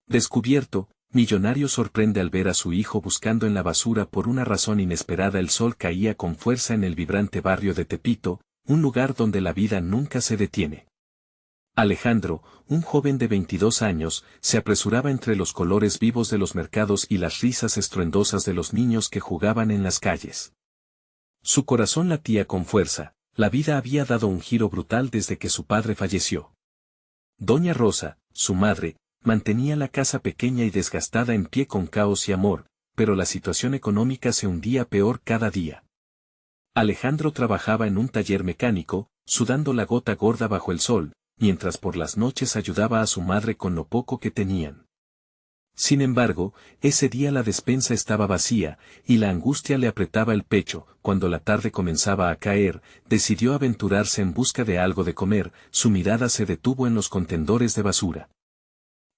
Descubierto, millonario sorprende al ver a su hijo buscando en la basura por una razón inesperada. El sol caía con fuerza en el vibrante barrio de Tepito, un lugar donde la vida nunca se detiene. Alejandro, un joven de 22 años, se apresuraba entre los colores vivos de los mercados y las risas estruendosas de los niños que jugaban en las calles. Su corazón latía con fuerza, la vida había dado un giro brutal desde que su padre falleció. Doña Rosa, su madre, mantenía la casa pequeña y desgastada en pie con caos y amor, pero la situación económica se hundía peor cada día. Alejandro trabajaba en un taller mecánico, sudando la gota gorda bajo el sol, mientras por las noches ayudaba a su madre con lo poco que tenían. Sin embargo, ese día la despensa estaba vacía, y la angustia le apretaba el pecho. Cuando la tarde comenzaba a caer, decidió aventurarse en busca de algo de comer. Su mirada se detuvo en los contenedores de basura.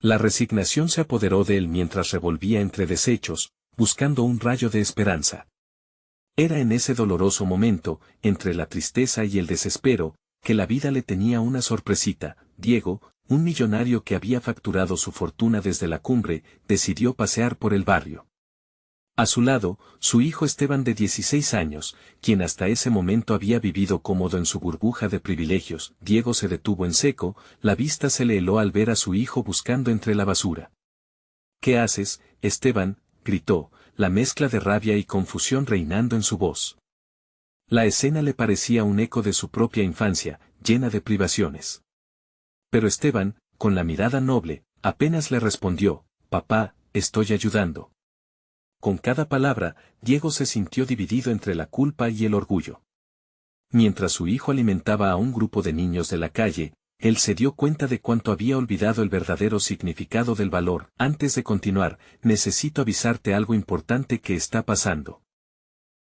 La resignación se apoderó de él mientras revolvía entre desechos, buscando un rayo de esperanza. Era en ese doloroso momento, entre la tristeza y el desespero, que la vida le tenía una sorpresita. Diego, un millonario que había facturado su fortuna desde la cumbre, decidió pasear por el barrio. A su lado, su hijo Esteban de 16 años, quien hasta ese momento había vivido cómodo en su burbuja de privilegios. Diego se detuvo en seco, la vista se le heló al ver a su hijo buscando entre la basura. ¿Qué haces, Esteban?, gritó, la mezcla de rabia y confusión reinando en su voz. La escena le parecía un eco de su propia infancia, llena de privaciones. Pero Esteban, con la mirada noble, apenas le respondió: «Papá, estoy ayudando». Con cada palabra, Diego se sintió dividido entre la culpa y el orgullo. Mientras su hijo alimentaba a un grupo de niños de la calle, él se dio cuenta de cuánto había olvidado el verdadero significado del valor. Antes de continuar, necesito avisarte algo importante que está pasando.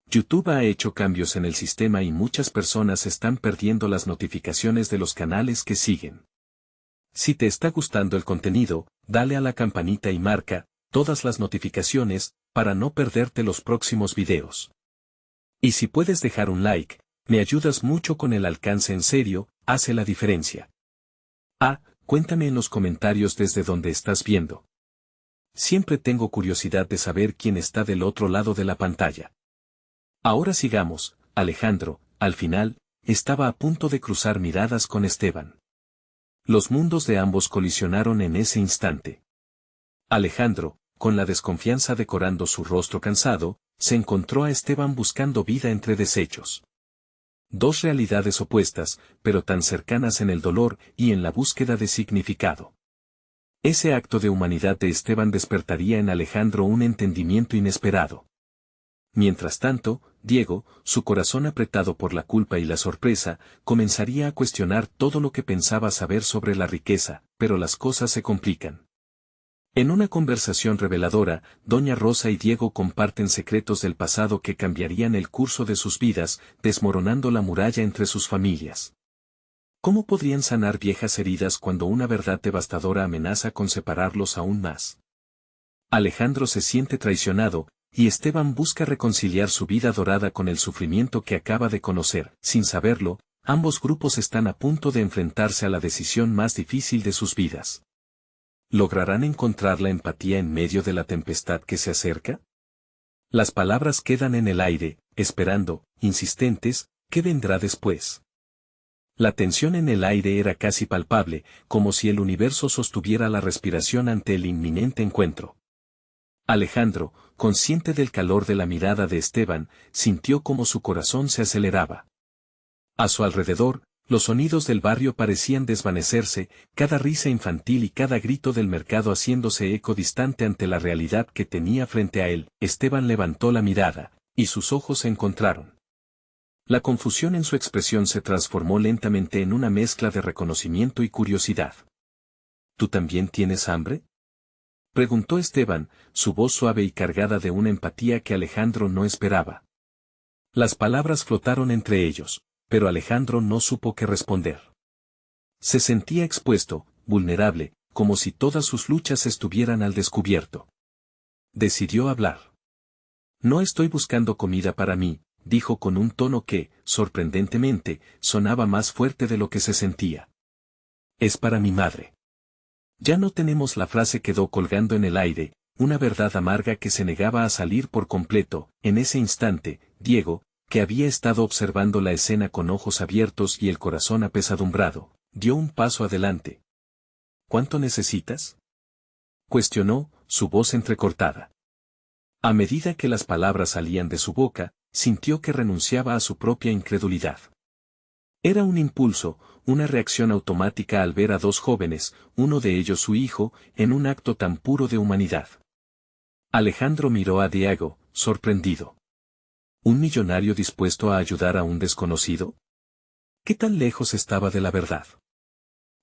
YouTube ha hecho cambios en el sistema y muchas personas están perdiendo las notificaciones de los canales que siguen. Si te está gustando el contenido, dale a la campanita y marca todas las notificaciones para no perderte los próximos videos. Y si puedes dejar un like, me ayudas mucho con el alcance. En serio, hace la diferencia. Cuéntame en los comentarios desde donde estás viendo. Siempre tengo curiosidad de saber quién está del otro lado de la pantalla. Ahora sigamos. Alejandro, al final, estaba a punto de cruzar miradas con Esteban. Los mundos de ambos colisionaron en ese instante. Alejandro, con la desconfianza decorando su rostro cansado, se encontró a Esteban buscando vida entre desechos. Dos realidades opuestas, pero tan cercanas en el dolor y en la búsqueda de significado. Ese acto de humanidad de Esteban despertaría en Alejandro un entendimiento inesperado. Mientras tanto, Diego, su corazón apretado por la culpa y la sorpresa, comenzaría a cuestionar todo lo que pensaba saber sobre la riqueza, pero las cosas se complican. En una conversación reveladora, Doña Rosa y Diego comparten secretos del pasado que cambiarían el curso de sus vidas, desmoronando la muralla entre sus familias. ¿Cómo podrían sanar viejas heridas cuando una verdad devastadora amenaza con separarlos aún más? Alejandro se siente traicionado, y Esteban busca reconciliar su vida dorada con el sufrimiento que acaba de conocer. Sin saberlo, ambos grupos están a punto de enfrentarse a la decisión más difícil de sus vidas. ¿Lograrán encontrar la empatía en medio de la tempestad que se acerca? Las palabras quedan en el aire, esperando, insistentes, ¿qué vendrá después? La tensión en el aire era casi palpable, como si el universo sostuviera la respiración ante el inminente encuentro. Alejandro, consciente del calor de la mirada de Esteban, sintió como su corazón se aceleraba. A su alrededor, los sonidos del barrio parecían desvanecerse, cada risa infantil y cada grito del mercado haciéndose eco distante ante la realidad que tenía frente a él. Esteban levantó la mirada, y sus ojos se encontraron. La confusión en su expresión se transformó lentamente en una mezcla de reconocimiento y curiosidad. ¿Tú también tienes hambre?, preguntó Esteban, su voz suave y cargada de una empatía que Alejandro no esperaba. Las palabras flotaron entre ellos, pero Alejandro no supo qué responder. Se sentía expuesto, vulnerable, como si todas sus luchas estuvieran al descubierto. Decidió hablar. «No estoy buscando comida para mí», dijo con un tono que, sorprendentemente, sonaba más fuerte de lo que se sentía. «Es para mi madre». Ya no tenemos la frase quedó colgando en el aire, una verdad amarga que se negaba a salir por completo. En ese instante, Diego, que había estado observando la escena con ojos abiertos y el corazón apesadumbrado, dio un paso adelante. ¿Cuánto necesitas?, cuestionó, su voz entrecortada. A medida que las palabras salían de su boca, sintió que renunciaba a su propia incredulidad. Era un impulso, una reacción automática al ver a dos jóvenes, uno de ellos su hijo, en un acto tan puro de humanidad. Alejandro miró a Diego, sorprendido. ¿Un millonario dispuesto a ayudar a un desconocido? ¿Qué tan lejos estaba de la verdad?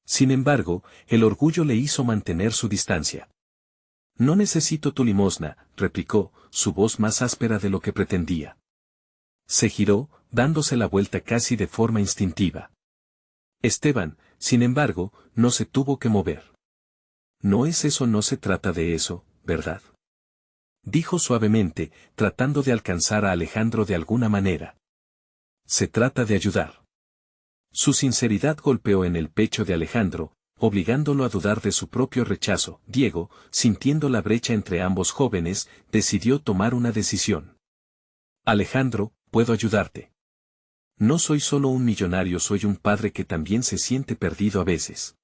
Sin embargo, el orgullo le hizo mantener su distancia. No necesito tu limosna, replicó, su voz más áspera de lo que pretendía. Se giró, dándose la vuelta casi de forma instintiva. Esteban, sin embargo, no se tuvo que mover. No es eso, no se trata de eso, ¿verdad?, dijo suavemente, tratando de alcanzar a Alejandro de alguna manera. Se trata de ayudar. Su sinceridad golpeó en el pecho de Alejandro, obligándolo a dudar de su propio rechazo. Diego, sintiendo la brecha entre ambos jóvenes, decidió tomar una decisión. Alejandro, puedo ayudarte. No soy solo un millonario, soy un padre que también se siente perdido a veces.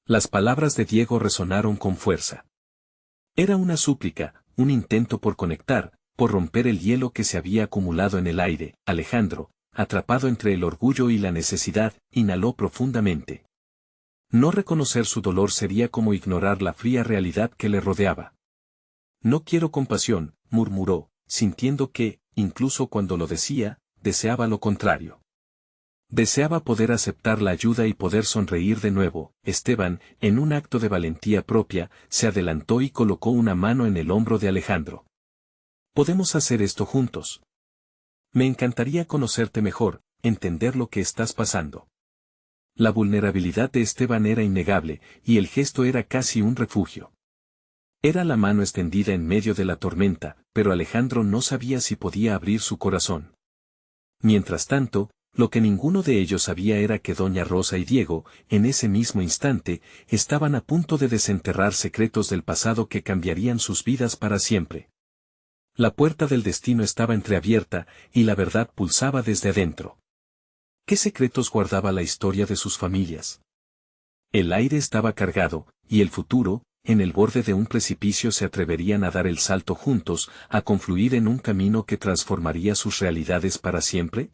Las palabras de Diego resonaron con fuerza. Era una súplica, un intento por conectar, por romper el hielo que se había acumulado en el aire. Alejandro, atrapado entre el orgullo y la necesidad, inhaló profundamente. No reconocer su dolor sería como ignorar la fría realidad que le rodeaba. No quiero compasión, murmuró, sintiendo que, incluso cuando lo decía, deseaba lo contrario. Deseaba poder aceptar la ayuda y poder sonreír de nuevo. Esteban, en un acto de valentía propia, se adelantó y colocó una mano en el hombro de Alejandro. ¿Podemos hacer esto juntos? Me encantaría conocerte mejor, entender lo que estás pasando. La vulnerabilidad de Esteban era innegable, y el gesto era casi un refugio. Era la mano extendida en medio de la tormenta, pero Alejandro no sabía si podía abrir su corazón. Mientras tanto, lo que ninguno de ellos sabía era que doña Rosa y Diego, en ese mismo instante, estaban a punto de desenterrar secretos del pasado que cambiarían sus vidas para siempre. La puerta del destino estaba entreabierta, y la verdad pulsaba desde adentro. ¿Qué secretos guardaba la historia de sus familias? El aire estaba cargado, y el futuro, en el borde de un precipicio, se atreverían a dar el salto juntos, a confluir en un camino que transformaría sus realidades para siempre.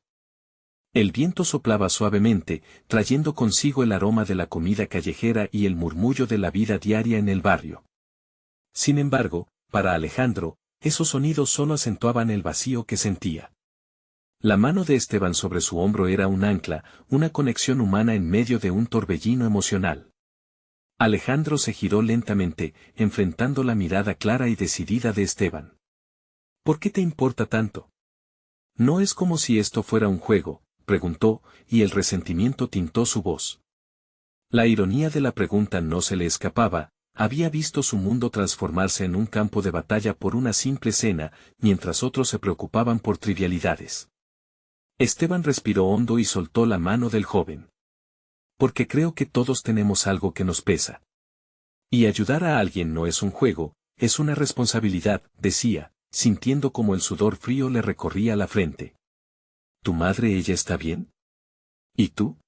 El viento soplaba suavemente, trayendo consigo el aroma de la comida callejera y el murmullo de la vida diaria en el barrio. Sin embargo, para Alejandro, esos sonidos solo acentuaban el vacío que sentía. La mano de Esteban sobre su hombro era un ancla, una conexión humana en medio de un torbellino emocional. Alejandro se giró lentamente, enfrentando la mirada clara y decidida de Esteban. ¿Por qué te importa tanto? No es como si esto fuera un juego, preguntó, y el resentimiento tintó su voz. La ironía de la pregunta no se le escapaba, había visto su mundo transformarse en un campo de batalla por una simple cena, mientras otros se preocupaban por trivialidades. Esteban respiró hondo y soltó la mano del joven. Porque creo que todos tenemos algo que nos pesa. Y ayudar a alguien no es un juego, es una responsabilidad, decía, sintiendo como el sudor frío le recorría la frente. ¿Tu madre, ella está bien? ¿Y tú?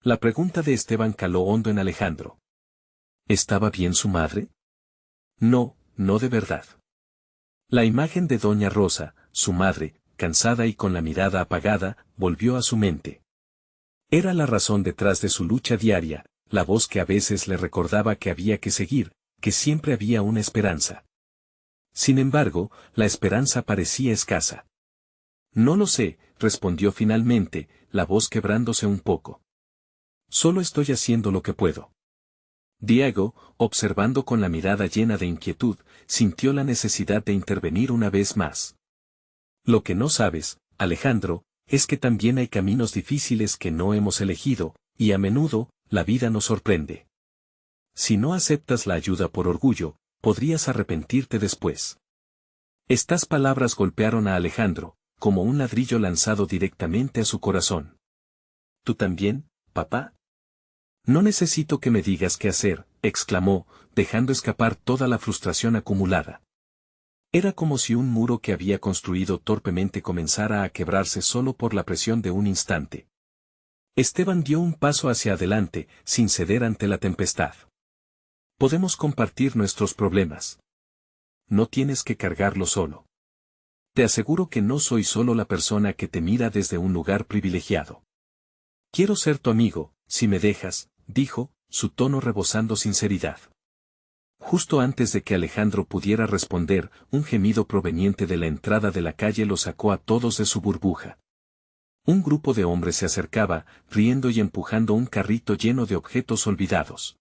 La pregunta de Esteban caló hondo en Alejandro. ¿Estaba bien su madre? No, no de verdad. La imagen de doña Rosa, su madre, cansada y con la mirada apagada, volvió a su mente. Era la razón detrás de su lucha diaria, la voz que a veces le recordaba que había que seguir, que siempre había una esperanza. Sin embargo, la esperanza parecía escasa. No lo sé, respondió finalmente, la voz quebrándose un poco. Solo estoy haciendo lo que puedo. Diego, observando con la mirada llena de inquietud, sintió la necesidad de intervenir una vez más. Lo que no sabes, Alejandro, es que también hay caminos difíciles que no hemos elegido, y a menudo, la vida nos sorprende. Si no aceptas la ayuda por orgullo, podrías arrepentirte después. Estas palabras golpearon a Alejandro, como un ladrillo lanzado directamente a su corazón. ¿Tú también, papá? No necesito que me digas qué hacer, exclamó, dejando escapar toda la frustración acumulada. Era como si un muro que había construido torpemente comenzara a quebrarse solo por la presión de un instante. Esteban dio un paso hacia adelante, sin ceder ante la tempestad. Podemos compartir nuestros problemas. No tienes que cargarlo solo. Te aseguro que no soy solo la persona que te mira desde un lugar privilegiado. Quiero ser tu amigo, si me dejas, dijo, su tono rebosando sinceridad. Justo antes de que Alejandro pudiera responder, un gemido proveniente de la entrada de la calle lo sacó a todos de su burbuja. Un grupo de hombres se acercaba, riendo y empujando un carrito lleno de objetos olvidados.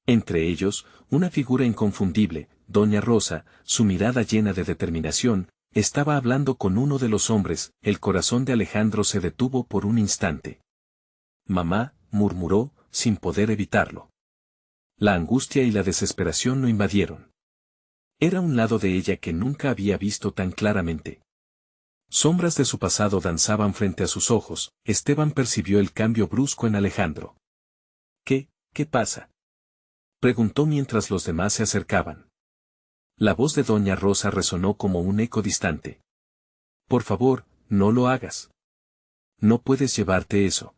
Entre ellos, una figura inconfundible, Doña Rosa, su mirada llena de determinación, estaba hablando con uno de los hombres. El corazón de Alejandro se detuvo por un instante. Mamá, murmuró, sin poder evitarlo. La angustia y la desesperación lo invadieron. Era un lado de ella que nunca había visto tan claramente. Sombras de su pasado danzaban frente a sus ojos. Esteban percibió el cambio brusco en Alejandro. ¿Qué pasa?, preguntó mientras los demás se acercaban. La voz de Doña Rosa resonó como un eco distante. Por favor, no lo hagas. No puedes llevarte eso.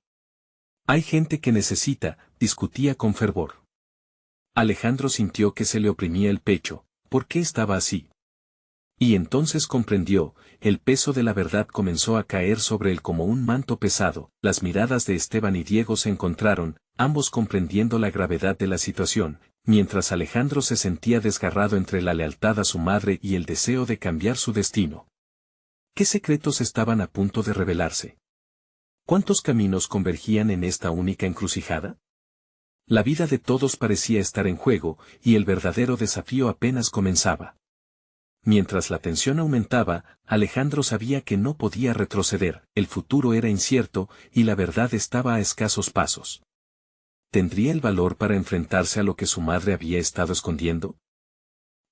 Hay gente que necesita, discutía con fervor. Alejandro sintió que se le oprimía el pecho. ¿Por qué estaba así? Y entonces comprendió, el peso de la verdad comenzó a caer sobre él como un manto pesado. Las miradas de Esteban y Diego se encontraron, ambos comprendiendo la gravedad de la situación, mientras Alejandro se sentía desgarrado entre la lealtad a su madre y el deseo de cambiar su destino. ¿Qué secretos estaban a punto de revelarse? ¿Cuántos caminos convergían en esta única encrucijada? La vida de todos parecía estar en juego, y el verdadero desafío apenas comenzaba. Mientras la tensión aumentaba, Alejandro sabía que no podía retroceder, el futuro era incierto, y la verdad estaba a escasos pasos. ¿Tendría el valor para enfrentarse a lo que su madre había estado escondiendo?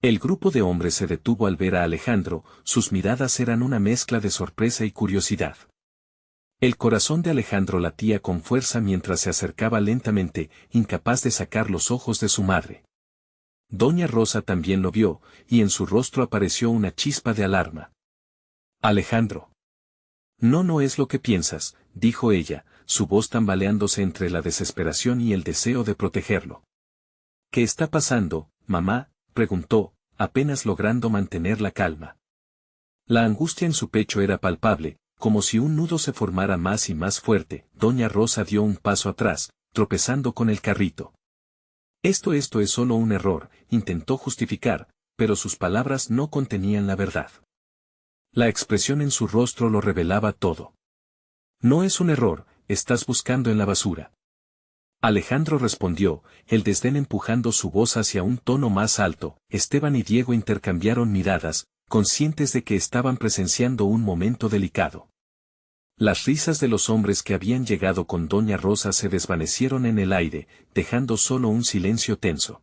El grupo de hombres se detuvo al ver a Alejandro, sus miradas eran una mezcla de sorpresa y curiosidad. El corazón de Alejandro latía con fuerza mientras se acercaba lentamente, incapaz de sacar los ojos de su madre. Doña Rosa también lo vio, y en su rostro apareció una chispa de alarma. Alejandro. No es lo que piensas, dijo ella, su voz tambaleándose entre la desesperación y el deseo de protegerlo. ¿Qué está pasando, mamá?, preguntó, apenas logrando mantener la calma. La angustia en su pecho era palpable, como si un nudo se formara más y más fuerte. Doña Rosa dio un paso atrás, tropezando con el carrito. Esto es solo un error, intentó justificar, pero sus palabras no contenían la verdad. La expresión en su rostro lo revelaba todo. No es un error, estás buscando en la basura. Alejandro respondió, el desdén empujando su voz hacia un tono más alto. Esteban y Diego intercambiaron miradas, conscientes de que estaban presenciando un momento delicado. Las risas de los hombres que habían llegado con Doña Rosa se desvanecieron en el aire, dejando solo un silencio tenso.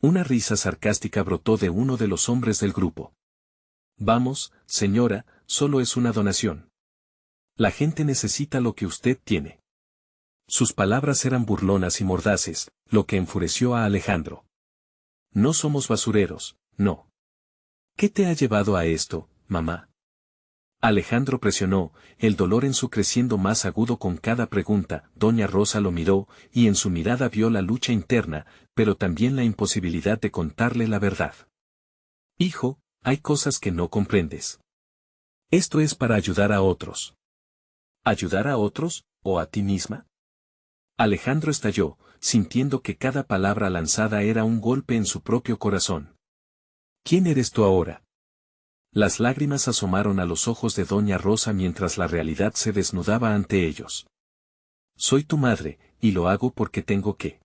Una risa sarcástica brotó de uno de los hombres del grupo. Vamos, señora, solo es una donación. La gente necesita lo que usted tiene. Sus palabras eran burlonas y mordaces, lo que enfureció a Alejandro. No somos basureros, no. ¿Qué te ha llevado a esto, mamá? Alejandro presionó, el dolor en su creciendo más agudo con cada pregunta. Doña Rosa lo miró, y en su mirada vio la lucha interna, pero también la imposibilidad de contarle la verdad. Hijo, hay cosas que no comprendes. Esto es para ayudar a otros. ¿Ayudar a otros, o a ti misma? Alejandro estalló, sintiendo que cada palabra lanzada era un golpe en su propio corazón. ¿Quién eres tú ahora? Las lágrimas asomaron a los ojos de Doña Rosa mientras la realidad se desnudaba ante ellos. Soy tu madre, y lo hago porque tengo que.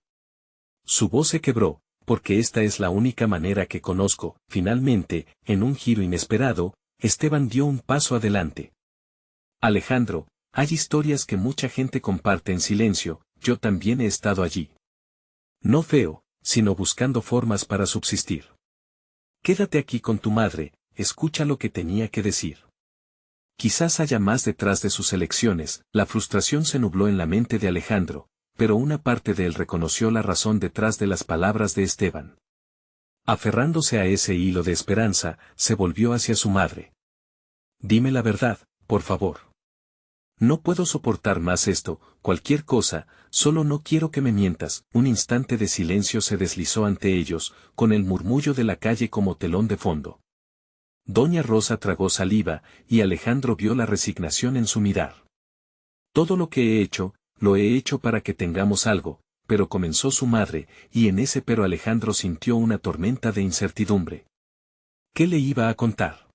Su voz se quebró, porque esta es la única manera que conozco. Finalmente, en un giro inesperado, Esteban dio un paso adelante. Alejandro, hay historias que mucha gente comparte en silencio, yo también he estado allí. No feo, sino buscando formas para subsistir. Quédate aquí con tu madre. Escucha lo que tenía que decir. Quizás haya más detrás de sus elecciones. La frustración se nubló en la mente de Alejandro. pero una parte de él reconoció la razón detrás de las palabras de Esteban. Aferrándose a ese hilo de esperanza, se volvió hacia su madre. Dime la verdad, por favor. No puedo soportar más esto, cualquier cosa, solo no quiero que me mientas. Un instante de silencio se deslizó ante ellos, con el murmullo de la calle como telón de fondo. Doña Rosa tragó saliva, y Alejandro vio la resignación en su mirar. Todo lo que he hecho, lo he hecho para que tengamos algo, pero comenzó su madre, y en ese pero Alejandro sintió una tormenta de incertidumbre. ¿Qué le iba a contar?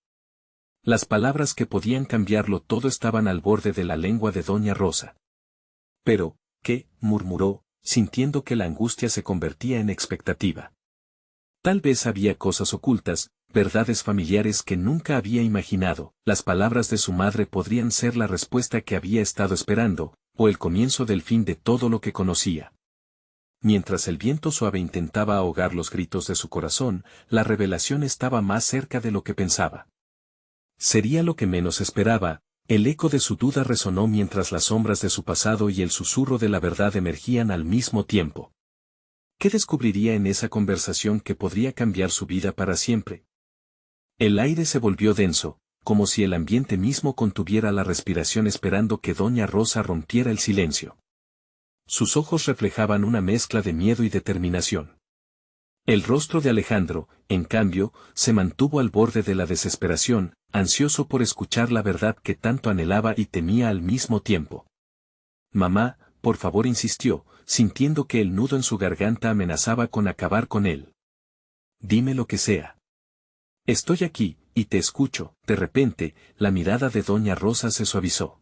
Las palabras que podían cambiarlo todo estaban al borde de la lengua de Doña Rosa. Pero, ¿qué? Murmuró, sintiendo que la angustia se convertía en expectativa. Tal vez había cosas ocultas, verdades familiares que nunca había imaginado. Las palabras de su madre podrían ser la respuesta que había estado esperando, o el comienzo del fin de todo lo que conocía. Mientras el viento suave intentaba ahogar los gritos de su corazón, la revelación estaba más cerca de lo que pensaba. Sería lo que menos esperaba. El eco de su duda resonó mientras las sombras de su pasado y el susurro de la verdad emergían al mismo tiempo. ¿Qué descubriría en esa conversación que podría cambiar su vida para siempre? El aire se volvió denso, como si el ambiente mismo contuviera la respiración esperando que Doña Rosa rompiera el silencio. Sus ojos reflejaban una mezcla de miedo y determinación. El rostro de Alejandro, en cambio, se mantuvo al borde de la desesperación, ansioso por escuchar la verdad que tanto anhelaba y temía al mismo tiempo. Mamá, por favor, insistió, sintiendo que el nudo en su garganta amenazaba con acabar con él. Dime lo que sea. Estoy aquí, y te escucho. De repente, la mirada de Doña Rosa se suavizó.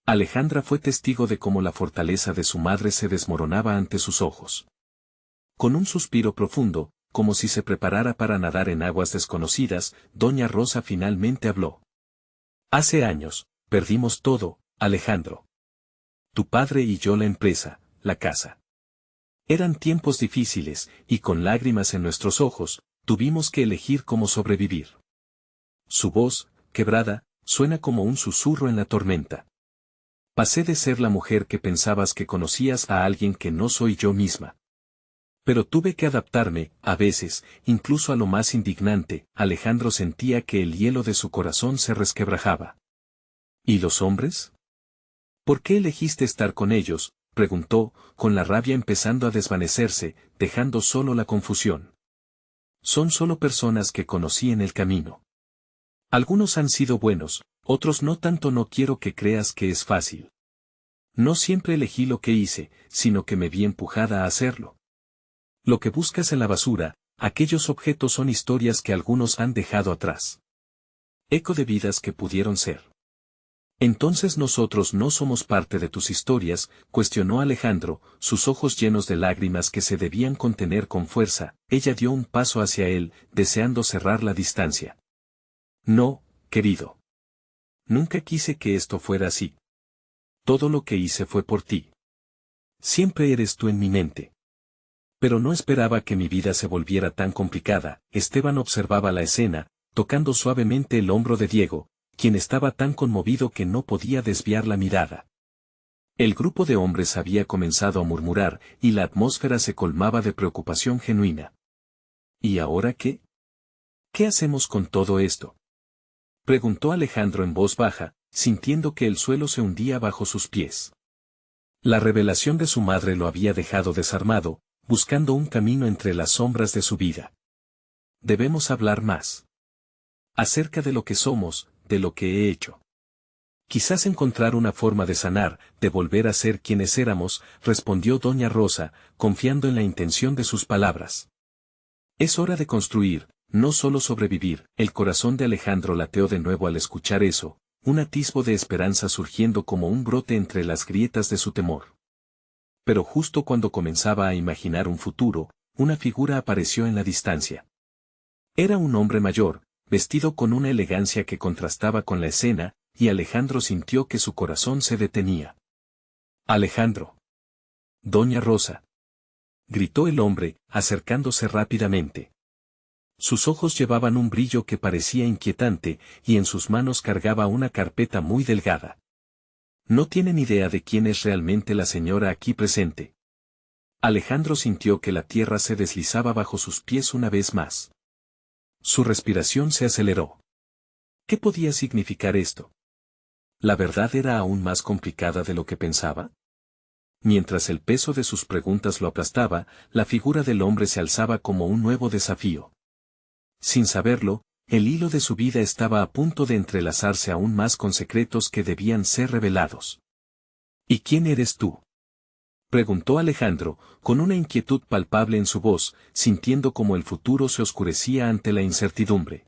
Alejandra fue testigo de cómo la fortaleza de su madre se desmoronaba ante sus ojos. Con un suspiro profundo, como si se preparara para nadar en aguas desconocidas, Doña Rosa finalmente habló. Hace años, perdimos todo, Alejandro. Tu padre y yo, la empresa, la casa. Eran tiempos difíciles, y con lágrimas en nuestros ojos, tuvimos que elegir cómo sobrevivir. Su voz, quebrada, suena como un susurro en la tormenta. Pasé de ser la mujer que pensabas que conocías a alguien que no soy yo misma. Pero tuve que adaptarme, a veces, incluso a lo más indignante. Alejandro sentía que el hielo de su corazón se resquebrajaba. ¿Y los hombres? ¿Por qué elegiste estar con ellos?, preguntó, con la rabia empezando a desvanecerse, dejando solo la confusión. Son solo personas que conocí en el camino. Algunos han sido buenos, otros no tanto. No quiero que creas que es fácil. No siempre elegí lo que hice, sino que me vi empujada a hacerlo. Lo que buscas en la basura, aquellos objetos son historias que algunos han dejado atrás. Eco de vidas que pudieron ser. Entonces nosotros no somos parte de tus historias, cuestionó Alejandro, sus ojos llenos de lágrimas que se debían contener con fuerza. Ella dio un paso hacia él, deseando cerrar la distancia. No, querido. Nunca quise que esto fuera así. Todo lo que hice fue por ti. Siempre eres tú en mi mente. Pero no esperaba que mi vida se volviera tan complicada. Esteban observaba la escena, tocando suavemente el hombro de Diego, quien estaba tan conmovido que no podía desviar la mirada. El grupo de hombres había comenzado a murmurar, y la atmósfera se colmaba de preocupación genuina. ¿Y ahora qué? ¿Qué hacemos con todo esto?, preguntó Alejandro en voz baja, sintiendo que el suelo se hundía bajo sus pies. La revelación de su madre lo había dejado desarmado, buscando un camino entre las sombras de su vida. Debemos hablar más. Acerca de lo que somos, de lo que he hecho. Quizás encontrar una forma de sanar, de volver a ser quienes éramos, respondió Doña Rosa, confiando en la intención de sus palabras. Es hora de construir, no solo sobrevivir. El corazón de Alejandro lateó de nuevo al escuchar eso, un atisbo de esperanza surgiendo como un brote entre las grietas de su temor. Pero justo cuando comenzaba a imaginar un futuro, una figura apareció en la distancia. Era un hombre mayor, vestido con una elegancia que contrastaba con la escena, y Alejandro sintió que su corazón se detenía. Alejandro. Doña Rosa. Gritó el hombre, acercándose rápidamente. Sus ojos llevaban un brillo que parecía inquietante, y en sus manos cargaba una carpeta muy delgada. No tienen idea de quién es realmente la señora aquí presente. Alejandro sintió que la tierra se deslizaba bajo sus pies una vez más. Su respiración se aceleró. ¿Qué podía significar esto? ¿La verdad era aún más complicada de lo que pensaba? Mientras el peso de sus preguntas lo aplastaba, la figura del hombre se alzaba como un nuevo desafío. Sin saberlo, el hilo de su vida estaba a punto de entrelazarse aún más con secretos que debían ser revelados. ¿Y quién eres tú?, preguntó Alejandro, con una inquietud palpable en su voz, sintiendo como el futuro se oscurecía ante la incertidumbre.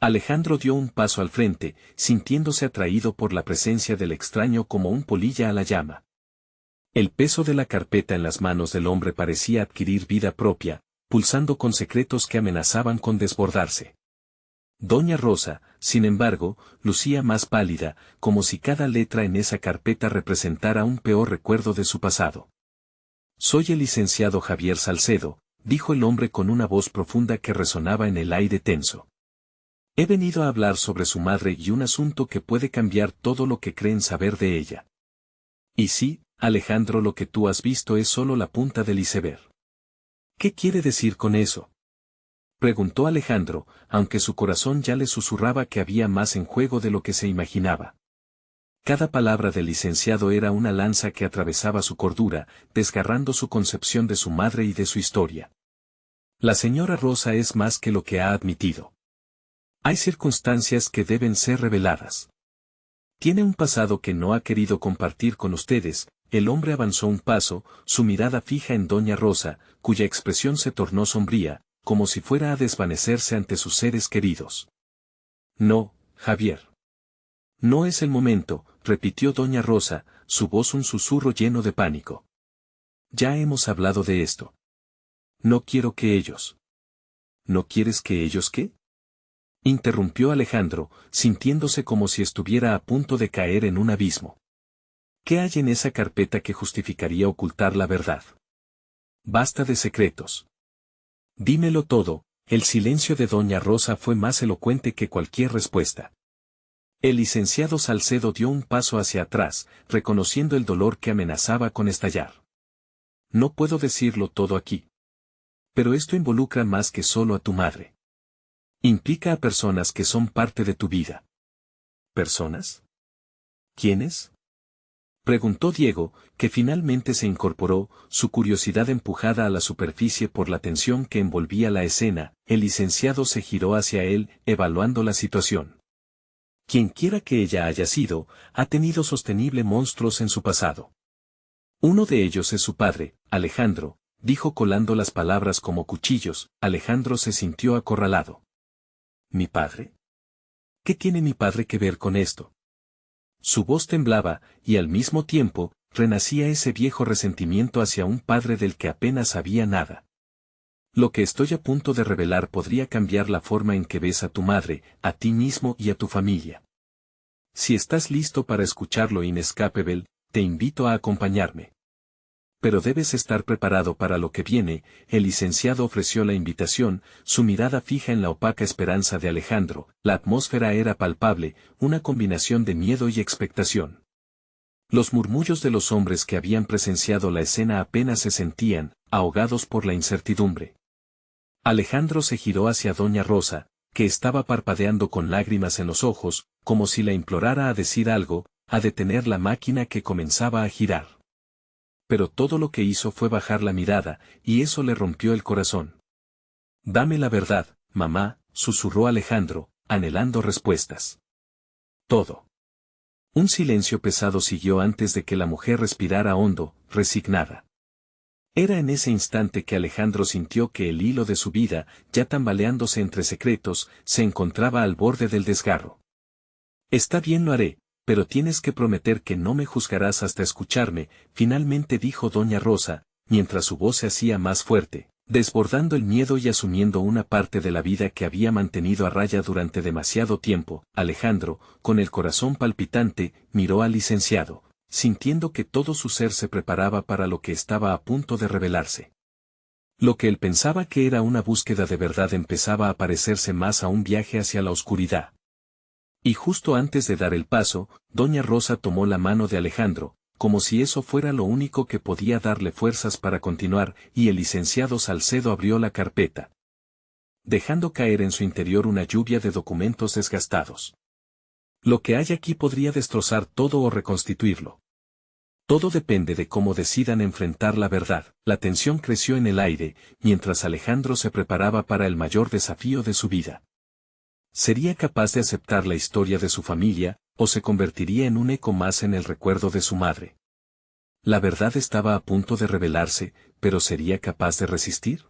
Alejandro dio un paso al frente, sintiéndose atraído por la presencia del extraño como un polilla a la llama. El peso de la carpeta en las manos del hombre parecía adquirir vida propia, pulsando con secretos que amenazaban con desbordarse. Doña Rosa, sin embargo, lucía más pálida, como si cada letra en esa carpeta representara un peor recuerdo de su pasado. Soy el licenciado Javier Salcedo, dijo el hombre con una voz profunda que resonaba en el aire tenso. He venido a hablar sobre su madre y un asunto que puede cambiar todo lo que creen saber de ella. Y sí, Alejandro, lo que tú has visto es solo la punta del iceberg. ¿Qué quiere decir con eso?, preguntó Alejandro, aunque su corazón ya le susurraba que había más en juego de lo que se imaginaba. Cada palabra del licenciado era una lanza que atravesaba su cordura, desgarrando su concepción de su madre y de su historia. La señora Rosa es más que lo que ha admitido. Hay circunstancias que deben ser reveladas. Tiene un pasado que no ha querido compartir con ustedes. El hombre avanzó un paso, su mirada fija en Doña Rosa, cuya expresión se tornó sombría, como si fuera a desvanecerse ante sus seres queridos. No, Javier. No es el momento, repitió Doña Rosa, su voz un susurro lleno de pánico. Ya hemos hablado de esto. No quiero que ellos. ¿No quieres que ellos qué?, interrumpió Alejandro, sintiéndose como si estuviera a punto de caer en un abismo. ¿Qué hay en esa carpeta que justificaría ocultar la verdad? Basta de secretos. Dímelo todo. El silencio de Doña Rosa fue más elocuente que cualquier respuesta. El licenciado Salcedo dio un paso hacia atrás, reconociendo el dolor que amenazaba con estallar. No puedo decirlo todo aquí. Pero esto involucra más que solo a tu madre. Implica a personas que son parte de tu vida. ¿Personas? ¿Quiénes?, preguntó Diego, que finalmente se incorporó, su curiosidad empujada a la superficie por la tensión que envolvía la escena. El licenciado se giró hacia él, evaluando la situación. Quienquiera que ella haya sido, ha tenido sostenible monstruos en su pasado. Uno de ellos es su padre, Alejandro, dijo colando las palabras como cuchillos. Alejandro se sintió acorralado. ¿Mi padre? ¿Qué tiene mi padre que ver con esto? Su voz temblaba, y al mismo tiempo, renacía ese viejo resentimiento hacia un padre del que apenas sabía nada. Lo que estoy a punto de revelar podría cambiar la forma en que ves a tu madre, a ti mismo y a tu familia. Si estás listo para escucharlo inescapable, te invito a acompañarme. Pero debes estar preparado para lo que viene. El licenciado ofreció la invitación, su mirada fija en la opaca esperanza de Alejandro. La atmósfera era palpable, una combinación de miedo y expectación. Los murmullos de los hombres que habían presenciado la escena apenas se sentían, ahogados por la incertidumbre. Alejandro se giró hacia Doña Rosa, que estaba parpadeando con lágrimas en los ojos, como si la implorara a decir algo, a detener la máquina que comenzaba a girar. Pero todo lo que hizo fue bajar la mirada, y eso le rompió el corazón. Dame la verdad, mamá, susurró Alejandro, anhelando respuestas. Todo. Un silencio pesado siguió antes de que la mujer respirara hondo, resignada. Era en ese instante que Alejandro sintió que el hilo de su vida, ya tambaleándose entre secretos, se encontraba al borde del desgarro. Está bien, lo haré. Pero tienes que prometer que no me juzgarás hasta escucharme, finalmente dijo Doña Rosa, mientras su voz se hacía más fuerte, desbordando el miedo y asumiendo una parte de la vida que había mantenido a raya durante demasiado tiempo. Alejandro, con el corazón palpitante, miró al licenciado, sintiendo que todo su ser se preparaba para lo que estaba a punto de revelarse. Lo que él pensaba que era una búsqueda de verdad empezaba a parecerse más a un viaje hacia la oscuridad. Y justo antes de dar el paso, doña Rosa tomó la mano de Alejandro, como si eso fuera lo único que podía darle fuerzas para continuar, y el licenciado Salcedo abrió la carpeta, dejando caer en su interior una lluvia de documentos desgastados. Lo que hay aquí podría destrozar todo o reconstituirlo. Todo depende de cómo decidan enfrentar la verdad. La tensión creció en el aire, mientras Alejandro se preparaba para el mayor desafío de su vida. ¿Sería capaz de aceptar la historia de su familia, o se convertiría en un eco más en el recuerdo de su madre? La verdad estaba a punto de revelarse, pero ¿sería capaz de resistir?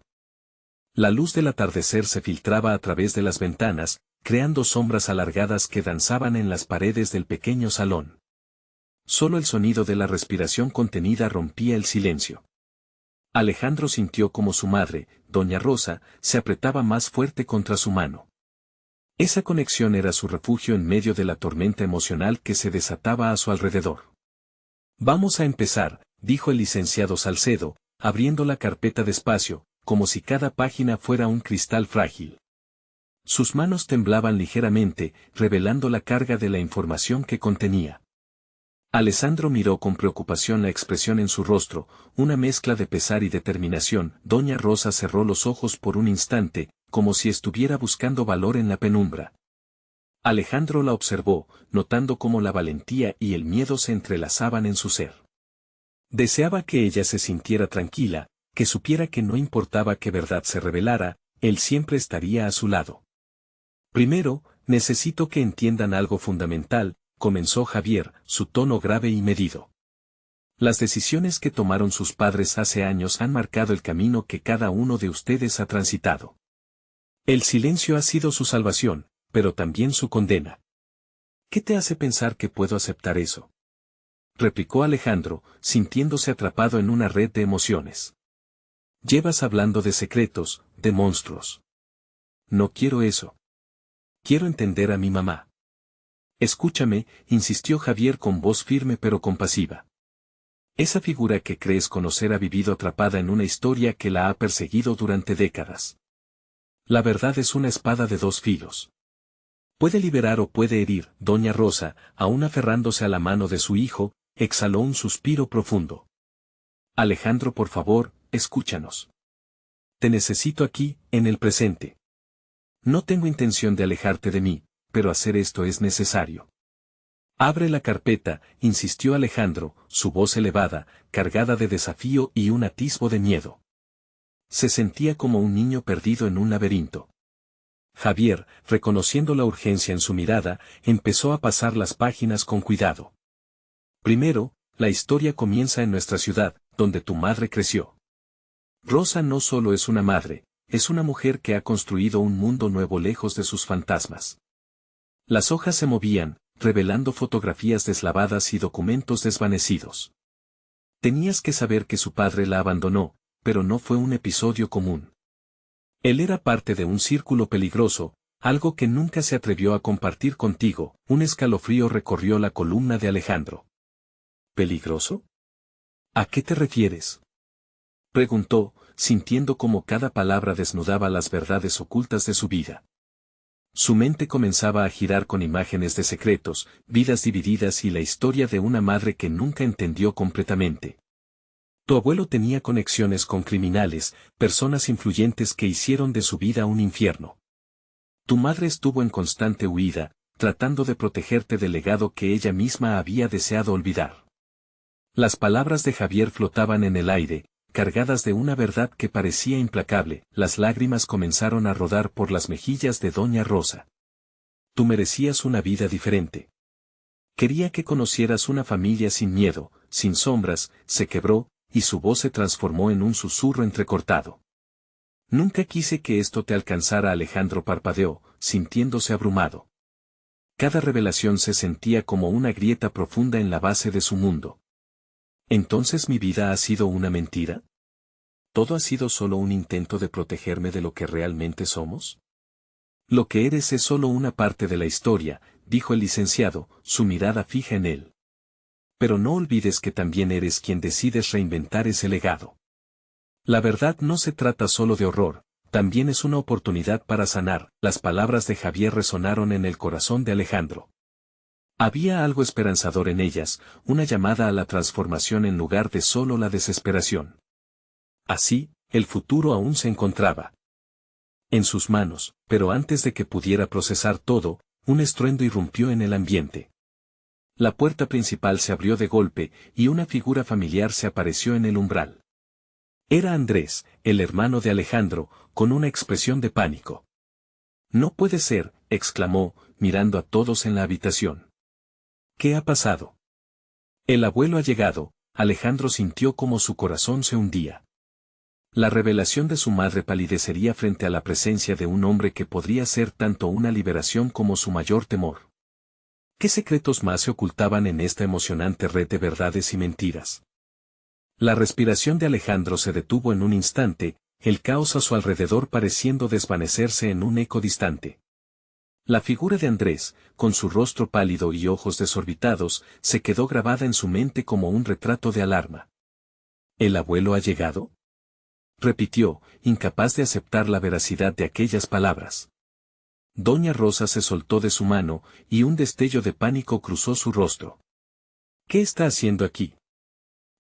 La luz del atardecer se filtraba a través de las ventanas, creando sombras alargadas que danzaban en las paredes del pequeño salón. Solo el sonido de la respiración contenida rompía el silencio. Alejandro sintió como su madre, doña Rosa, se apretaba más fuerte contra su mano. Esa conexión era su refugio en medio de la tormenta emocional que se desataba a su alrededor. Vamos a empezar, dijo el licenciado Salcedo, abriendo la carpeta despacio, como si cada página fuera un cristal frágil. Sus manos temblaban ligeramente, revelando la carga de la información que contenía. Alessandro miró con preocupación la expresión en su rostro, una mezcla de pesar y determinación. Doña Rosa cerró los ojos por un instante, como si estuviera buscando valor en la penumbra. Alejandro la observó, notando cómo la valentía y el miedo se entrelazaban en su ser. Deseaba que ella se sintiera tranquila, que supiera que no importaba qué verdad se revelara, él siempre estaría a su lado. Primero, necesito que entiendan algo fundamental, comenzó Javier, su tono grave y medido. Las decisiones que tomaron sus padres hace años han marcado el camino que cada uno de ustedes ha transitado. El silencio ha sido su salvación, pero también su condena. ¿Qué te hace pensar que puedo aceptar eso?, replicó Alejandro, sintiéndose atrapado en una red de emociones. Llevas hablando de secretos, de monstruos. No quiero eso. Quiero entender a mi mamá. Escúchame, insistió Javier con voz firme pero compasiva. Esa figura que crees conocer ha vivido atrapada en una historia que la ha perseguido durante décadas. La verdad es una espada de dos filos. Puede liberar o puede herir. Doña Rosa, aún aferrándose a la mano de su hijo, exhaló un suspiro profundo. Alejandro, por favor, escúchanos. Te necesito aquí, en el presente. No tengo intención de alejarte de mí, pero hacer esto es necesario. Abre la carpeta, insistió Alejandro, su voz elevada, cargada de desafío y un atisbo de miedo. Se sentía como un niño perdido en un laberinto. Javier, reconociendo la urgencia en su mirada, empezó a pasar las páginas con cuidado. Primero, la historia comienza en nuestra ciudad, donde tu madre creció. Rosa no solo es una madre, es una mujer que ha construido un mundo nuevo lejos de sus fantasmas. Las hojas se movían, revelando fotografías deslavadas y documentos desvanecidos. Tenías que saber que su padre la abandonó, pero no fue un episodio común. Él era parte de un círculo peligroso, algo que nunca se atrevió a compartir contigo. Un escalofrío recorrió la columna de Alejandro. ¿Peligroso? ¿A qué te refieres?, preguntó, sintiendo cómo cada palabra desnudaba las verdades ocultas de su vida. Su mente comenzaba a girar con imágenes de secretos, vidas divididas y la historia de una madre que nunca entendió completamente. Tu abuelo tenía conexiones con criminales, personas influyentes que hicieron de su vida un infierno. Tu madre estuvo en constante huida, tratando de protegerte del legado que ella misma había deseado olvidar. Las palabras de Javier flotaban en el aire, cargadas de una verdad que parecía implacable. Las lágrimas comenzaron a rodar por las mejillas de doña Rosa. Tú merecías una vida diferente. Quería que conocieras una familia sin miedo, sin sombras. Se quebró, y su voz se transformó en un susurro entrecortado. Nunca quise que esto te alcanzara. Alejandro parpadeó, sintiéndose abrumado. Cada revelación se sentía como una grieta profunda en la base de su mundo. ¿Entonces mi vida ha sido una mentira? ¿Todo ha sido solo un intento de protegerme de lo que realmente somos? Lo que eres es solo una parte de la historia, dijo el licenciado, su mirada fija en él. Pero no olvides que también eres quien decides reinventar ese legado. La verdad no se trata solo de horror, también es una oportunidad para sanar. Las palabras de Javier resonaron en el corazón de Alejandro. Había algo esperanzador en ellas, una llamada a la transformación en lugar de solo la desesperación. Así, el futuro aún se encontraba en sus manos, pero antes de que pudiera procesar todo, un estruendo irrumpió en el ambiente. La puerta principal se abrió de golpe, y una figura familiar se apareció en el umbral. Era Andrés, el hermano de Alejandro, con una expresión de pánico. «No puede ser», exclamó, mirando a todos en la habitación. «¿Qué ha pasado?» «El abuelo ha llegado», Alejandro sintió como su corazón se hundía. La revelación de su madre palidecería frente a la presencia de un hombre que podría ser tanto una liberación como su mayor temor. ¿Qué secretos más se ocultaban en esta emocionante red de verdades y mentiras? La respiración de Alejandro se detuvo en un instante, el caos a su alrededor pareciendo desvanecerse en un eco distante. La figura de Andrés, con su rostro pálido y ojos desorbitados, se quedó grabada en su mente como un retrato de alarma. ¿El abuelo ha llegado?, repitió, incapaz de aceptar la veracidad de aquellas palabras. Doña Rosa se soltó de su mano, y un destello de pánico cruzó su rostro. «¿Qué está haciendo aquí?»,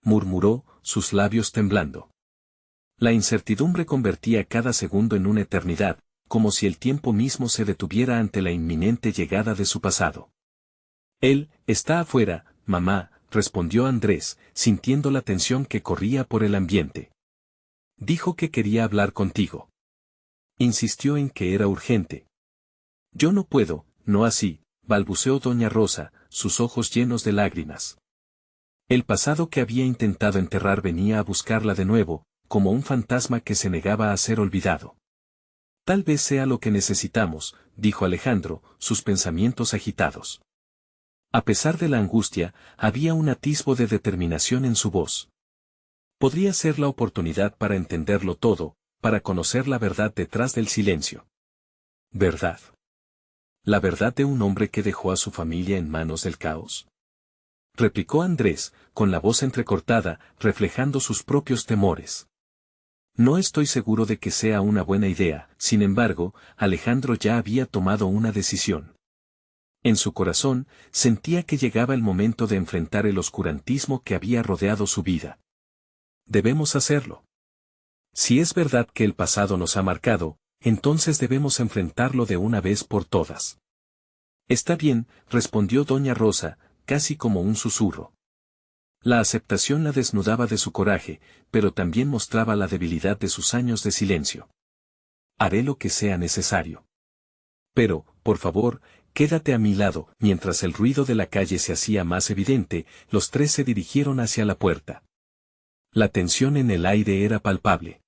murmuró, sus labios temblando. La incertidumbre convertía cada segundo en una eternidad, como si el tiempo mismo se detuviera ante la inminente llegada de su pasado. «Él está afuera, mamá», respondió Andrés, sintiendo la tensión que corría por el ambiente. «Dijo que quería hablar contigo. Insistió en que era urgente». «Yo no puedo, no así», balbuceó doña Rosa, sus ojos llenos de lágrimas. El pasado que había intentado enterrar venía a buscarla de nuevo, como un fantasma que se negaba a ser olvidado. «Tal vez sea lo que necesitamos», dijo Alejandro, sus pensamientos agitados. A pesar de la angustia, había un atisbo de determinación en su voz. Podría ser la oportunidad para entenderlo todo, para conocer la verdad detrás del silencio. ¿Verdad? ¿La verdad de un hombre que dejó a su familia en manos del caos?, replicó Andrés, con la voz entrecortada, reflejando sus propios temores. «No estoy seguro de que sea una buena idea», sin embargo, Alejandro ya había tomado una decisión. En su corazón, sentía que llegaba el momento de enfrentar el oscurantismo que había rodeado su vida. «Debemos hacerlo. Si es verdad que el pasado nos ha marcado, entonces debemos enfrentarlo de una vez por todas». «Está bien», respondió doña Rosa, casi como un susurro. La aceptación la desnudaba de su coraje, pero también mostraba la debilidad de sus años de silencio. «Haré lo que sea necesario. Pero, por favor, quédate a mi lado». Mientras el ruido de la calle se hacía más evidente, los tres se dirigieron hacia la puerta. La tensión en el aire era palpable.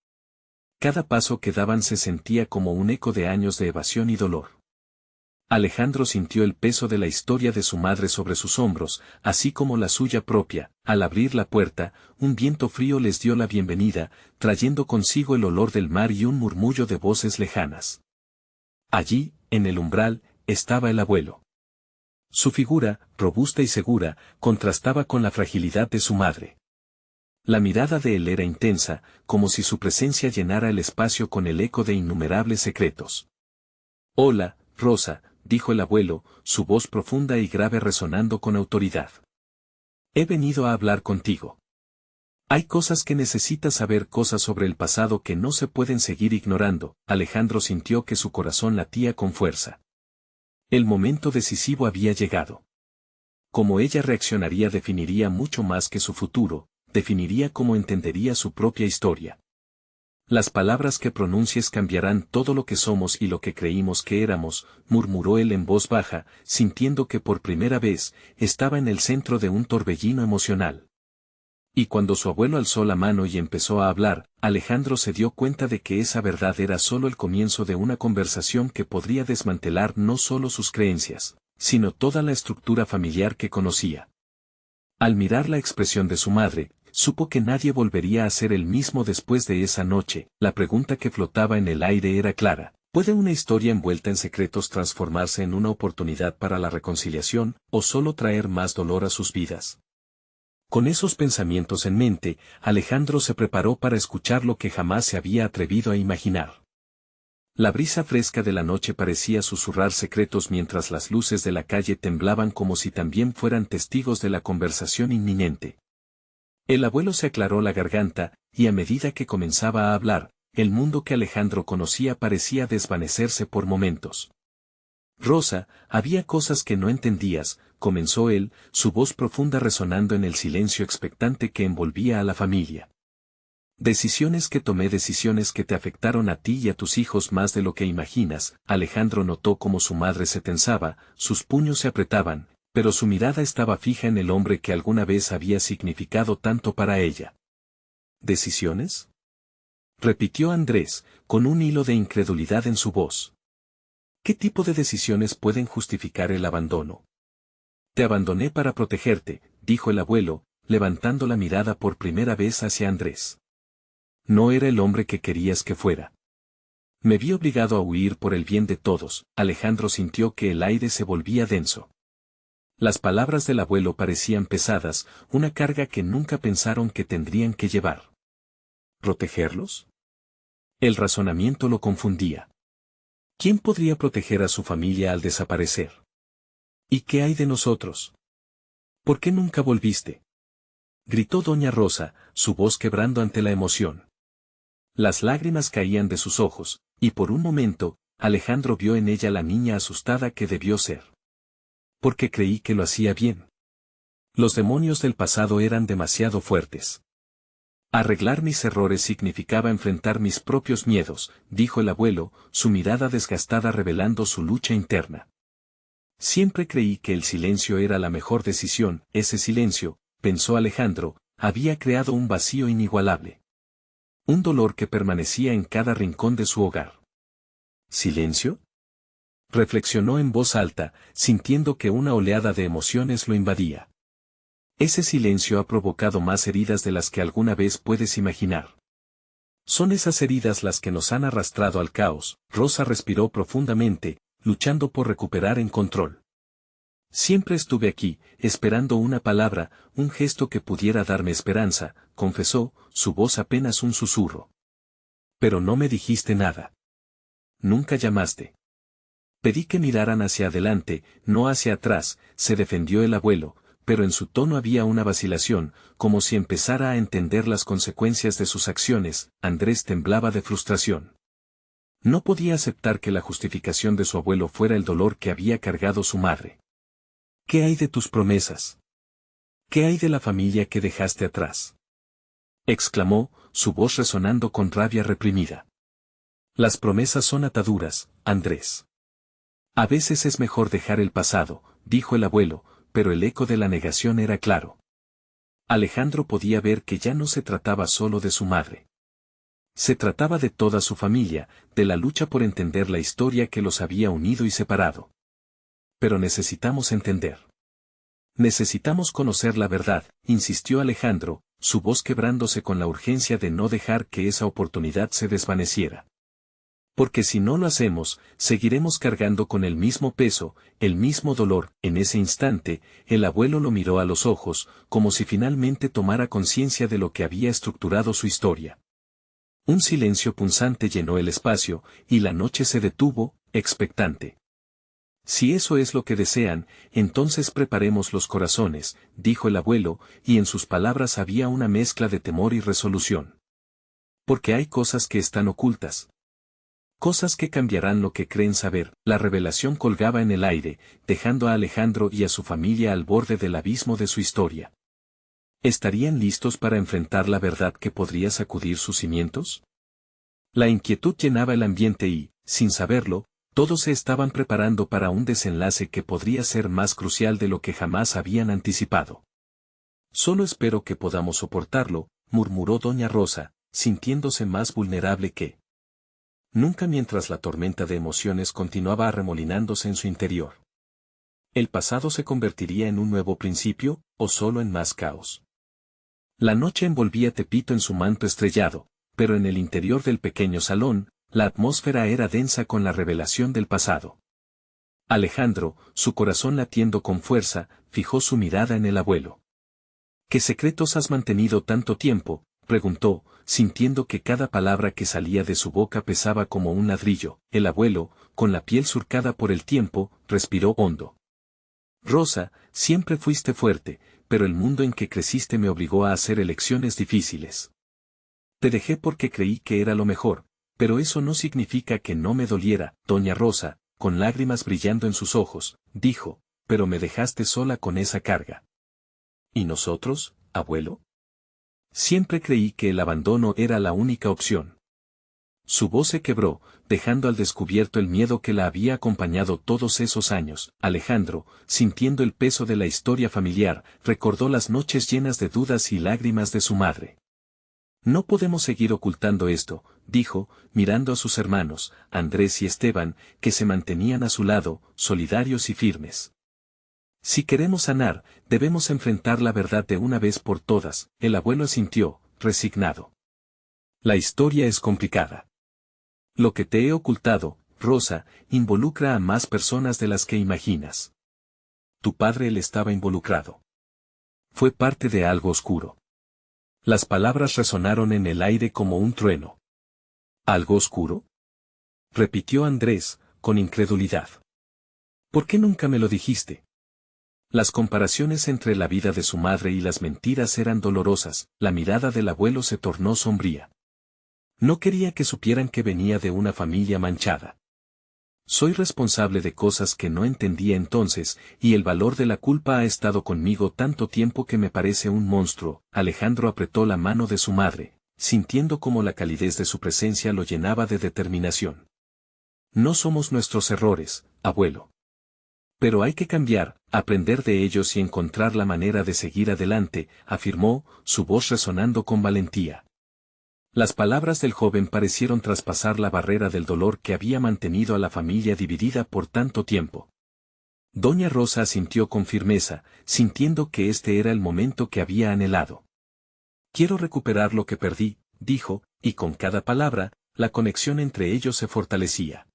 Cada paso que daban se sentía como un eco de años de evasión y dolor. Alejandro sintió el peso de la historia de su madre sobre sus hombros, así como la suya propia. Al abrir la puerta, un viento frío les dio la bienvenida, trayendo consigo el olor del mar y un murmullo de voces lejanas. Allí, en el umbral, estaba el abuelo. Su figura, robusta y segura, contrastaba con la fragilidad de su madre. La mirada de él era intensa, como si su presencia llenara el espacio con el eco de innumerables secretos. «Hola, Rosa», dijo el abuelo, su voz profunda y grave resonando con autoridad. «He venido a hablar contigo. Hay cosas que necesitas saber, cosas sobre el pasado que no se pueden seguir ignorando». Alejandro sintió que su corazón latía con fuerza. El momento decisivo había llegado. Cómo ella reaccionaría definiría mucho más que su futuro, definiría cómo entendería su propia historia. «Las palabras que pronuncies cambiarán todo lo que somos y lo que creímos que éramos», murmuró él en voz baja, sintiendo que por primera vez estaba en el centro de un torbellino emocional. Y cuando su abuelo alzó la mano y empezó a hablar, Alejandro se dio cuenta de que esa verdad era solo el comienzo de una conversación que podría desmantelar no solo sus creencias, sino toda la estructura familiar que conocía. Al mirar la expresión de su madre, supo que nadie volvería a ser el mismo después de esa noche. La pregunta que flotaba en el aire era clara: ¿puede una historia envuelta en secretos transformarse en una oportunidad para la reconciliación, o solo traer más dolor a sus vidas? Con esos pensamientos en mente, Alejandro se preparó para escuchar lo que jamás se había atrevido a imaginar. La brisa fresca de la noche parecía susurrar secretos mientras las luces de la calle temblaban como si también fueran testigos de la conversación inminente. El abuelo se aclaró la garganta, y a medida que comenzaba a hablar, el mundo que Alejandro conocía parecía desvanecerse por momentos. Rosa, había cosas que no entendías, comenzó él, su voz profunda resonando en el silencio expectante que envolvía a la familia. Decisiones que te afectaron a ti y a tus hijos más de lo que imaginas. Alejandro notó cómo su madre se tensaba, sus puños se apretaban, pero su mirada estaba fija en el hombre que alguna vez había significado tanto para ella. ¿Decisiones? Repitió Andrés, con un hilo de incredulidad en su voz. ¿Qué tipo de decisiones pueden justificar el abandono? Te abandoné para protegerte, dijo el abuelo, levantando la mirada por primera vez hacia Andrés. No era el hombre que querías que fuera. Me vi obligado a huir por el bien de todos. Alejandro sintió que el aire se volvía denso. Las palabras del abuelo parecían pesadas, una carga que nunca pensaron que tendrían que llevar. ¿Protegerlos? El razonamiento lo confundía. ¿Quién podría proteger a su familia al desaparecer? ¿Y qué hay de nosotros? ¿Por qué nunca volviste? Gritó doña Rosa, su voz quebrando ante la emoción. Las lágrimas caían de sus ojos, y por un momento, Alejandro vio en ella la niña asustada que debió ser. Porque creí que lo hacía bien. Los demonios del pasado eran demasiado fuertes. Arreglar mis errores significaba enfrentar mis propios miedos, dijo el abuelo, su mirada desgastada revelando su lucha interna. Siempre creí que el silencio era la mejor decisión. Ese silencio, pensó Alejandro, había creado un vacío inigualable. Un dolor que permanecía en cada rincón de su hogar. ¿Silencio? Reflexionó en voz alta, sintiendo que una oleada de emociones lo invadía. Ese silencio ha provocado más heridas de las que alguna vez puedes imaginar. Son esas heridas las que nos han arrastrado al caos. Rosa respiró profundamente, luchando por recuperar el control. Siempre estuve aquí, esperando una palabra, un gesto que pudiera darme esperanza, confesó, su voz apenas un susurro. Pero no me dijiste nada. Nunca llamaste. Pedí que miraran hacia adelante, no hacia atrás, se defendió el abuelo, pero en su tono había una vacilación, como si empezara a entender las consecuencias de sus acciones. Andrés temblaba de frustración. No podía aceptar que la justificación de su abuelo fuera el dolor que había cargado su madre. ¿Qué hay de tus promesas? ¿Qué hay de la familia que dejaste atrás? Exclamó, su voz resonando con rabia reprimida. Las promesas son ataduras, Andrés. A veces es mejor dejar el pasado, dijo el abuelo, pero el eco de la negación era claro. Alejandro podía ver que ya no se trataba solo de su madre. Se trataba de toda su familia, de la lucha por entender la historia que los había unido y separado. Pero necesitamos entender. Necesitamos conocer la verdad, insistió Alejandro, su voz quebrándose con la urgencia de no dejar que esa oportunidad se desvaneciera. Porque si no lo hacemos, seguiremos cargando con el mismo peso, el mismo dolor. En ese instante, el abuelo lo miró a los ojos, como si finalmente tomara conciencia de lo que había estructurado su historia. Un silencio punzante llenó el espacio, y la noche se detuvo, expectante. Si eso es lo que desean, entonces preparemos los corazones, dijo el abuelo, y en sus palabras había una mezcla de temor y resolución. Porque hay cosas que están ocultas. Cosas que cambiarán lo que creen saber. La revelación colgaba en el aire, dejando a Alejandro y a su familia al borde del abismo de su historia. ¿Estarían listos para enfrentar la verdad que podría sacudir sus cimientos? La inquietud llenaba el ambiente y, sin saberlo, todos se estaban preparando para un desenlace que podría ser más crucial de lo que jamás habían anticipado. Solo espero que podamos soportarlo, murmuró doña Rosa, sintiéndose más vulnerable que nunca mientras la tormenta de emociones continuaba arremolinándose en su interior. ¿El pasado se convertiría en un nuevo principio, o solo en más caos? La noche envolvía Tepito en su manto estrellado, pero en el interior del pequeño salón, la atmósfera era densa con la revelación del pasado. Alejandro, su corazón latiendo con fuerza, fijó su mirada en el abuelo. ¿Qué secretos has mantenido tanto tiempo?, preguntó, sintiendo que cada palabra que salía de su boca pesaba como un ladrillo. El abuelo, con la piel surcada por el tiempo, respiró hondo. Rosa, siempre fuiste fuerte, pero el mundo en que creciste me obligó a hacer elecciones difíciles. Te dejé porque creí que era lo mejor, pero eso no significa que no me doliera. Doña Rosa, con lágrimas brillando en sus ojos, dijo, pero me dejaste sola con esa carga. ¿Y nosotros, abuelo? Siempre creí que el abandono era la única opción. Su voz se quebró, dejando al descubierto el miedo que la había acompañado todos esos años. Alejandro, sintiendo el peso de la historia familiar, recordó las noches llenas de dudas y lágrimas de su madre. No podemos seguir ocultando esto, dijo, mirando a sus hermanos, Andrés y Esteban, que se mantenían a su lado, solidarios y firmes. Si queremos sanar, debemos enfrentar la verdad de una vez por todas. El abuelo asintió, resignado. La historia es complicada. Lo que te he ocultado, Rosa, involucra a más personas de las que imaginas. Tu padre él estaba involucrado. Fue parte de algo oscuro. Las palabras resonaron en el aire como un trueno. ¿Algo oscuro? Repitió Andrés, con incredulidad. ¿Por qué nunca me lo dijiste? Las comparaciones entre la vida de su madre y las mentiras eran dolorosas. La mirada del abuelo se tornó sombría. No quería que supieran que venía de una familia manchada. Soy responsable de cosas que no entendía entonces, y el valor de la culpa ha estado conmigo tanto tiempo que me parece un monstruo. Alejandro apretó la mano de su madre, sintiendo como la calidez de su presencia lo llenaba de determinación. No somos nuestros errores, abuelo. Pero hay que cambiar, aprender de ellos y encontrar la manera de seguir adelante, afirmó, su voz resonando con valentía. Las palabras del joven parecieron traspasar la barrera del dolor que había mantenido a la familia dividida por tanto tiempo. Doña Rosa asintió con firmeza, sintiendo que este era el momento que había anhelado. Quiero recuperar lo que perdí, dijo, y con cada palabra, la conexión entre ellos se fortalecía.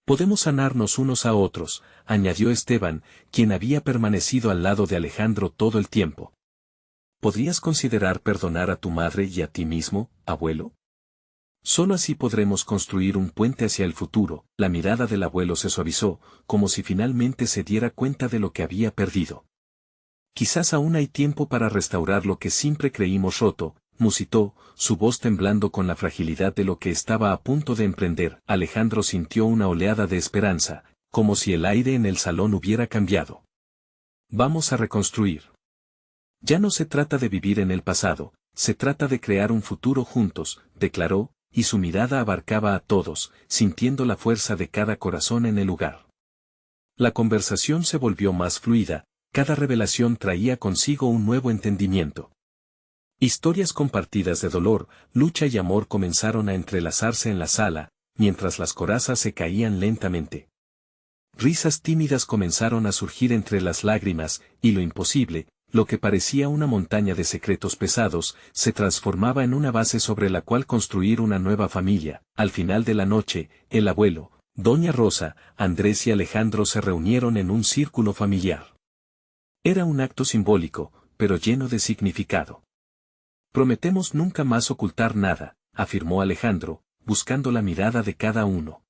Podemos sanarnos unos a otros, añadió Esteban, quien había permanecido al lado de Alejandro todo el tiempo. ¿Podrías considerar perdonar a tu madre y a ti mismo, abuelo? Solo así podremos construir un puente hacia el futuro. La mirada del abuelo se suavizó, como si finalmente se diera cuenta de lo que había perdido. Quizás aún hay tiempo para restaurar lo que siempre creímos roto, musitó, su voz temblando con la fragilidad de lo que estaba a punto de emprender. Alejandro sintió una oleada de esperanza, como si el aire en el salón hubiera cambiado. Vamos a reconstruir. Ya no se trata de vivir en el pasado, se trata de crear un futuro juntos, declaró, y su mirada abarcaba a todos, sintiendo la fuerza de cada corazón en el lugar. La conversación se volvió más fluida, cada revelación traía consigo un nuevo entendimiento. Historias compartidas de dolor, lucha y amor comenzaron a entrelazarse en la sala, mientras las corazas se caían lentamente. Risas tímidas comenzaron a surgir entre las lágrimas, y lo imposible, lo que parecía una montaña de secretos pesados, se transformaba en una base sobre la cual construir una nueva familia. Al final de la noche, el abuelo, Doña Rosa, Andrés y Alejandro se reunieron en un círculo familiar. Era un acto simbólico, pero lleno de significado. Prometemos nunca más ocultar nada, afirmó Alejandro, buscando la mirada de cada uno.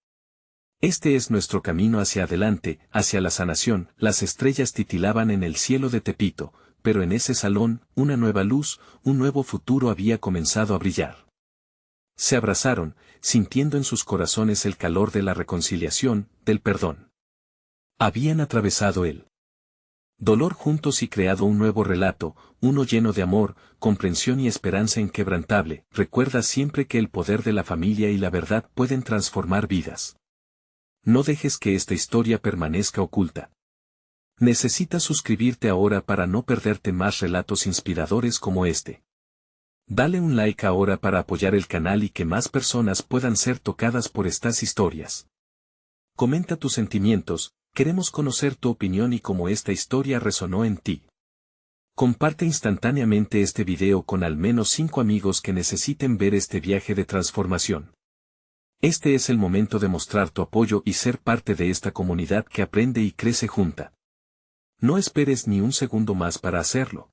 Este es nuestro camino hacia adelante, hacia la sanación. Las estrellas titilaban en el cielo de Tepito, pero en ese salón, una nueva luz, un nuevo futuro había comenzado a brillar. Se abrazaron, sintiendo en sus corazones el calor de la reconciliación, del perdón. Habían atravesado el dolor juntos y creado un nuevo relato, uno lleno de amor, comprensión y esperanza inquebrantable. Recuerda siempre que el poder de la familia y la verdad pueden transformar vidas. No dejes que esta historia permanezca oculta. Necesitas suscribirte ahora para no perderte más relatos inspiradores como este. Dale un like ahora para apoyar el canal y que más personas puedan ser tocadas por estas historias. Comenta tus sentimientos, queremos conocer tu opinión y cómo esta historia resonó en ti. Comparte instantáneamente este video con al menos 5 amigos que necesiten ver este viaje de transformación. Este es el momento de mostrar tu apoyo y ser parte de esta comunidad que aprende y crece junta. No esperes ni un segundo más para hacerlo.